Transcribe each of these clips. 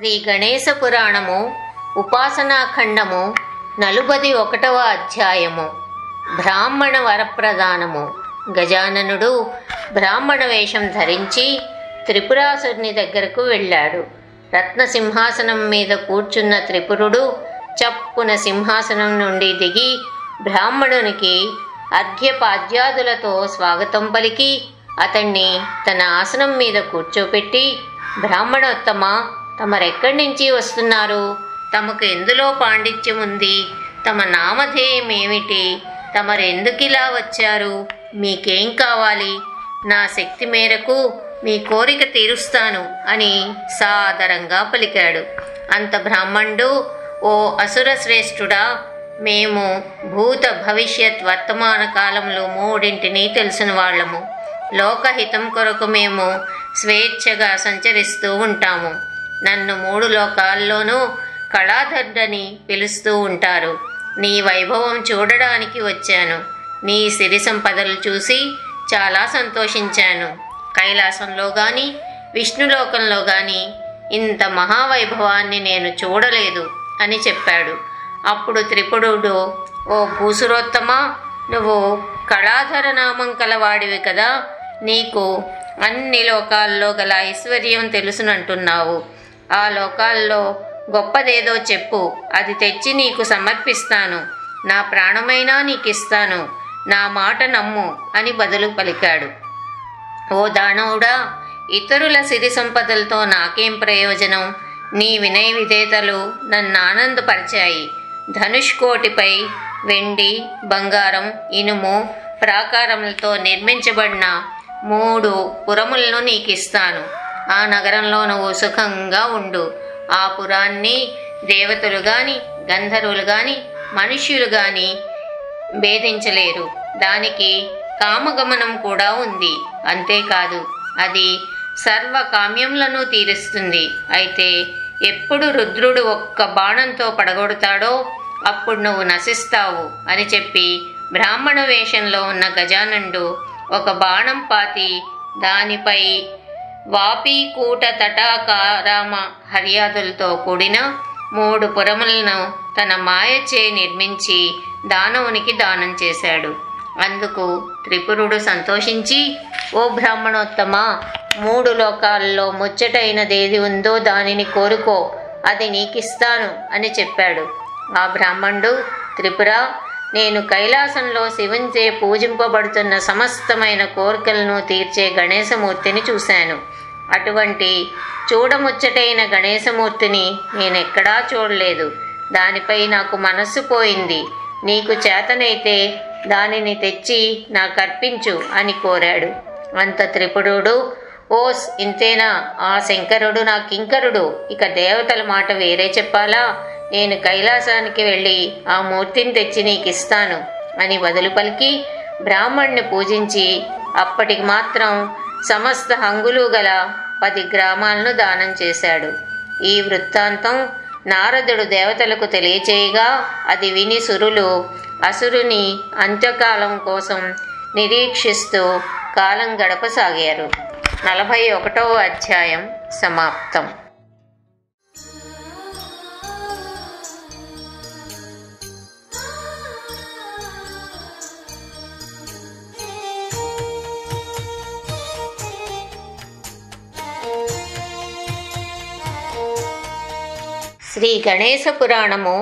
శ్రీ గణేశ పురాణము ఉపాసనాఖండము 41వ అధ్యాయము. బ్రాహ్మణ వరప్రదానము. గజాననుడు బ్రాహ్మణ వేషం ధరించి త్రిపురాసురుని దగ్గరకు వెళ్ళాడు. రత్నసింహాసనం మీద కూర్చున్న త్రిపురుడు చప్పున సింహాసనం నుండి దిగి బ్రాహ్మణునికి అర్ఘ్యపాద్యాదులతో స్వాగతం పలికి అతన్ని తన ఆసనం మీద కూర్చోపెట్టి, బ్రాహ్మణోత్తమ, తమరెక్కడి నుంచి వస్తున్నారు? తమకు ఎందులో పాండిత్యం ఉంది? తమ నామధేయం ఏమిటి? తమరెందుకిలా వచ్చారు? మీకేం కావాలి? నా శక్తి మేరకు మీ కోరిక తీరుస్తాను అని సాదరంగా పలికాడు. అంత బ్రాహ్మణుడు, ఓ అసుర శ్రేష్ఠుడా, మేము భూత భవిష్యత్ వర్తమాన కాలంలో మూడింటిని తెలిసిన వాళ్ళము. లోకహితం కొరకు మేము స్వేచ్ఛగా సంచరిస్తూ ఉంటాము. నన్ను 3 లోకాల్లోనూ కళాధరుడని పిలుస్తూ ఉంటారు. నీ వైభవం చూడడానికి వచ్చాను. నీ సిరి సంపదలు చూసి చాలా సంతోషించాను. కైలాసంలో కానీ విష్ణులోకంలో కానీ ఇంత మహావైభవాన్ని నేను చూడలేదు అని చెప్పాడు. అప్పుడు త్రిపురుడు, ఓ భూసురోత్తమ, నువ్వు కళాధర నామం కలవాడివి కదా, నీకు అన్ని లోకాల్లో గల ఐశ్వర్యం తెలుసునంటున్నావు. ఆ లోకాల్లో గొప్పదేదో చెప్పు, అది తెచ్చి నీకు సమర్పిస్తాను. నా ప్రాణమైనా నీకిస్తాను. నా మాట నమ్ము అని బదులు పలికాడు. ఓ దానవుడా, ఇతరుల సిరి సంపదలతో నాకేం ప్రయోజనం? నీ వినయ విధేతలు నన్ను ఆనందపరిచాయి. ధనుష్కోటిపై వెండి, బంగారం, ఇనుము ప్రాకారములతో నిర్మించబడిన 3 పురములను నీకిస్తాను. ఆ నగరంలో నువ్వు సుఖంగా ఉండు. ఆ పురాన్ని దేవతలు గాని, గంధర్వులు గాని, మనుష్యులు గాని భేదించలేరు. దానికి కామగమనం కూడా ఉంది. అంతేకాదు, అది సర్వ కామ్యములను తీరుస్తుంది. అయితే ఎప్పుడు రుద్రుడు ఒక్క బాణంతో పడగొడతాడో అప్పుడు నువ్వు నశిస్తావు అని చెప్పి బ్రాహ్మణ వేషంలో ఉన్న గజానండు ఒక బాణం పాతి దానిపై వాపీకూట తటాకారామ హర్యాదులతో కూడిన 3 పురములను తన మాయచే నిర్మించి దానవునికి దానం చేశాడు. అందుకు త్రిపురుడు సంతోషించి, ఓ బ్రాహ్మణోత్తమ, 3 లోకాల్లో ముచ్చటైనదేది ఉందో దానిని కోరుకో, అది నీకిస్తాను అని చెప్పాడు. ఆ బ్రాహ్మణుడు, త్రిపుర, నేను కైలాసంలో శివునిచే పూజింపబడుతున్న సమస్తమైన కోరికలను తీర్చే గణేశమూర్తిని చూశాను. అటువంటి చూడముచ్చటైన గణేశమూర్తిని నేనెక్కడా చూడలేదు. దానిపై నాకు మనస్సు పోయింది. నీకు చేతనైతే దానిని తెచ్చి నాకర్పించు అని కోరాడు. అంత త్రిపురుడు, ఓస్, ఇంతేనా? ఆ శంకరుడు నా కింకరుడు. ఇక దేవతల మాట వేరే చెప్పాలా? నేను కైలాసానికి వెళ్ళి ఆ మూర్తిని తెచ్చి నీకిస్తాను అని బదులు పలికి బ్రాహ్మణ్ణి పూజించి అప్పటికి మాత్రం సమస్త హంగులు గల 10 గ్రామాలను దానం చేశాడు. ఈ వృత్తాంతం నారదుడు దేవతలకు తెలియచేయగా అది విని సురులు అసురుని అంత్యకాలం కోసం నిరీక్షిస్తూ కాలం గడపసాగారు. 41వ అధ్యాయం సమాప్తం. శ్రీ గణేశ పురాణము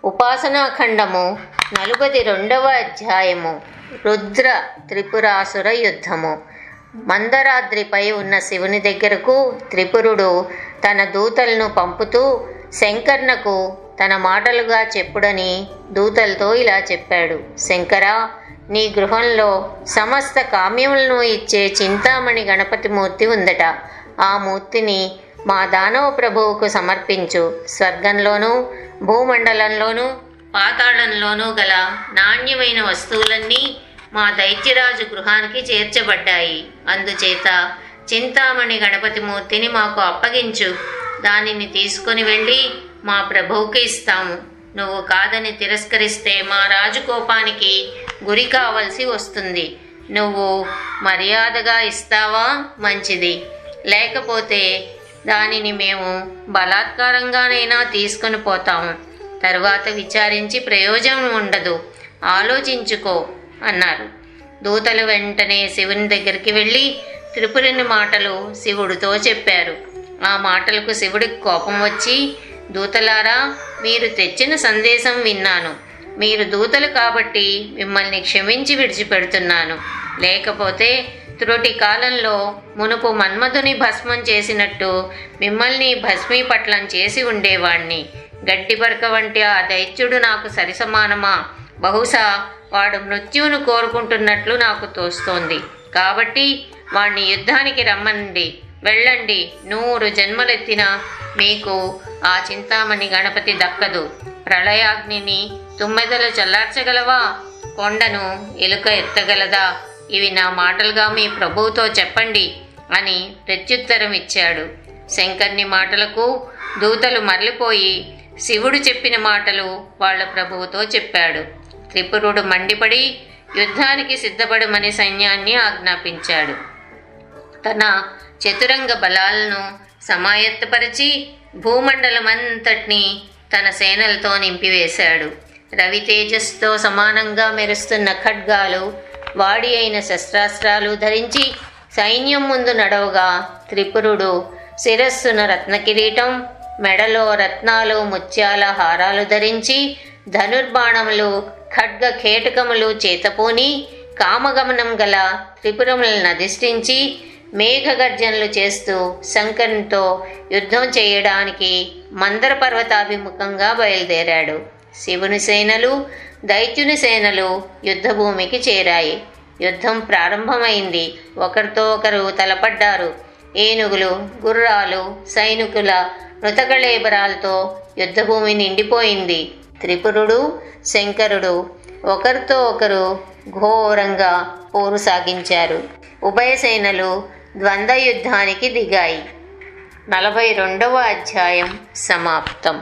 ఉపాసనాఖండము 42వ అధ్యాయము. రుద్ర త్రిపురాసుర యుద్ధము. మందరాద్రిపై ఉన్న శివుని దగ్గరకు త్రిపురుడు తన దూతలను పంపుతూ శంకర్నకు తన మాటలుగా చెప్పుడని దూతలతో ఇలా చెప్పాడు. శంకరా, నీ గృహంలో సమస్త కామ్యములను ఇచ్చే చింతామణి గణపతి మూర్తి ఉందట. ఆ మూర్తిని మా దానవ ప్రభువుకు సమర్పించు. స్వర్గంలోనూ భూమండలంలోనూ పాతాళంలోనూ గల నాణ్యమైన వస్తువులన్నీ మా దైత్యరాజు గృహానికి చేర్చబడ్డాయి. అందుచేత చింతామణి గణపతి మూర్తిని మాకు అప్పగించు. దానిని తీసుకొని వెళ్ళి మా ప్రభువుకి ఇస్తాము. నువ్వు కాదని తిరస్కరిస్తే మా రాజు కోపానికి గురి కావలసి వస్తుంది. నువ్వు మర్యాదగా ఇస్తావా? మంచిది. లేకపోతే దానిని మేము బలాత్కారంగానైనా తీసుకొని పోతాము. తరువాత విచారించి ప్రయోజనం ఉండదు, ఆలోచించుకో అన్నారు. దూతలు వెంటనే శివుని దగ్గరికి వెళ్ళి త్రిపురుని మాటలు శివుడితో చెప్పారు. ఆ మాటలకు శివుడికి కోపం వచ్చి, దూతలారా, మీరు తెచ్చిన సందేశం విన్నాను. మీరు దూతలు కాబట్టి మిమ్మల్ని క్షమించి విడిచిపెడుతున్నాను. లేకపోతే త్రుటి కాలంలో మునుపు మన్మధుని భస్మం చేసినట్టు మిమ్మల్ని భస్మీపట్లం చేసి ఉండేవాణ్ణి. గడ్డిపరక వంటి ఆ దైత్యుడు నాకు సరిసమానమా? బహుశా వాడు మృత్యువును కోరుకుంటున్నట్లు నాకు తోస్తోంది. కాబట్టి వాణ్ణి యుద్ధానికి రమ్మనండి. వెళ్ళండి. 100 జన్మలెత్తినా మీకు ఆ చింతామణి గణపతి దక్కదు. ప్రళయాగ్నిని తుమ్మెదలు చల్లార్చగలవా? కొండను ఎలుక ఎత్తగలదా? ఇవి నా మాటలుగా మీ ప్రభువుతో చెప్పండి అని ప్రత్యుత్తరం ఇచ్చాడు. శంకర్ని మాటలకు దూతలు మరలిపోయి శివుడు చెప్పిన మాటలు వాళ్ళ ప్రభువుతో చెప్పాడు. త్రిపురుడు మండిపడి యుద్ధానికి సిద్ధపడమని సైన్యాన్ని ఆజ్ఞాపించాడు. తన చతురంగ బలాలను సమాయత్తపరిచి భూమండలమంతటినీ తన సేనలతో నింపివేశాడు. రవితేజస్తో సమానంగా మెరుస్తున్న ఖడ్గాలు, వాడి అయిన శస్త్రాస్త్రాలు ధరించి సైన్యం ముందు నడవగా త్రిపురుడు శిరస్సున రత్నకిరీటం, మెడలో రత్నాలు ముత్యాల హారాలు ధరించి ధనుర్బాణములు ఖడ్గ ఖేటకములు చేతపూని కామగమనం గల త్రిపురములను అధిష్ఠించి మేఘగర్జనలు చేస్తూ శంకరునితో యుద్ధం చేయడానికి మందర పర్వతాభిముఖంగా బయలుదేరాడు. శివుని సేనలు దైత్యుని సేనలు యుద్ధభూమికి చేరాయి. యుద్ధం ప్రారంభమైంది. ఒకరితో ఒకరు తలపడ్డారు. ఏనుగులు, గుర్రాలు, సైనికుల మృతకళేబరాలతో యుద్ధభూమి నిండిపోయింది. త్రిపురుడు, శంకరుడు ఒకరితో ఒకరు ఘోరంగా పోరు సాగించారు. ఉభయ సేనలు ద్వంద్వ యుద్ధానికి దిగాయి. 42వ అధ్యాయం సమాప్తం.